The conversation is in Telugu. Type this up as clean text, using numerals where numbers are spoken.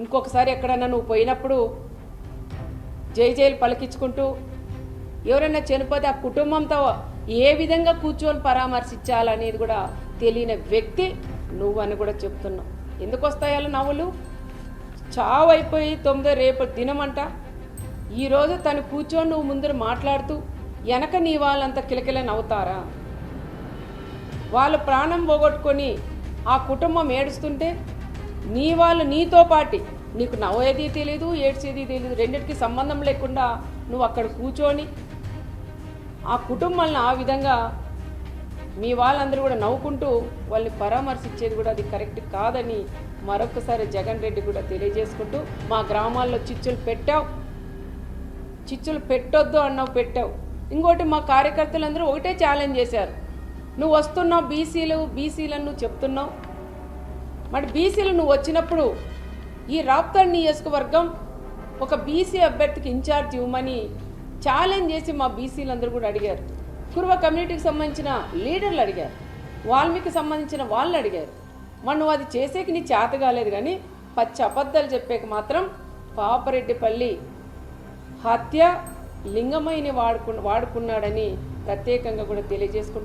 ఇంకొకసారి ఎక్కడన్నా నువ్వు పోయినప్పుడు జై జైలు పలికించుకుంటూ ఎవరైనా చనిపోతే ఆ కుటుంబంతో ఏ విధంగా కూర్చొని పరామర్శించాలనేది కూడా తెలియని వ్యక్తి నువ్వని కూడా చెప్తున్నావు. ఎందుకు వస్తాయాలో నవ్వులు? చావు అయిపోయి 9 రేపు దినమంట. ఈరోజు తను కూర్చొని నువ్వు ముందర మాట్లాడుతూ వెనక నీ వాళ్ళంతా కిలకిల నవ్వుతారా? వాళ్ళు ప్రాణం పోగొట్టుకొని ఆ కుటుంబం ఏడుస్తుంటే నీ వాళ్ళు నీతో పాటి నీకు నవ్వేది తెలీదు, ఏడ్చేది తెలీదు, రెండింటికి సంబంధం లేకుండా నువ్వు అక్కడ కూర్చొని ఆ కుటుంబాలను ఆ విధంగా మీ వాళ్ళందరూ కూడా నవ్వుకుంటూ వాళ్ళని పరామర్శించేది కూడా అది కరెక్ట్ కాదని మరొకసారి జగన్ రెడ్డి కూడా తెలియజేసుకుంటూ, మా గ్రామాల్లో చిచ్చులు పెట్టావు, చిచ్చులు పెట్టొద్దు అన్నావు, పెట్టావు. ఇంకోటి మా కార్యకర్తలందరూ ఒకటే ఛాలెంజ్ చేశారు, నువ్వు వస్తున్నావు బీసీలను నువ్వు చెప్తున్నావు, మరి బీసీలు నువ్వు వచ్చినప్పుడు ఈ రాప్తాడ్ నియోజకవర్గం ఒక బీసీ అభ్యర్థికి ఇన్ఛార్జ్ ఇవ్వమని ఛాలెంజ్ చేసి మా బీసీలందరూ కూడా అడిగారు. కురువ కమ్యూనిటీకి సంబంధించిన లీడర్లు అడిగారు, వాల్మీకి సంబంధించిన వాళ్ళు అడిగారు. మరి నువ్వు అది చేసేకి నీ చేత కాలేదు, కానీ పచ్చి అబద్ధాలు చెప్పేకి మాత్రం పాపరెడ్డిపల్లి హత్య లింగమయ్యని వాడుకున్నాడని ప్రత్యేకంగా కూడా తెలియజేసుకుంటూ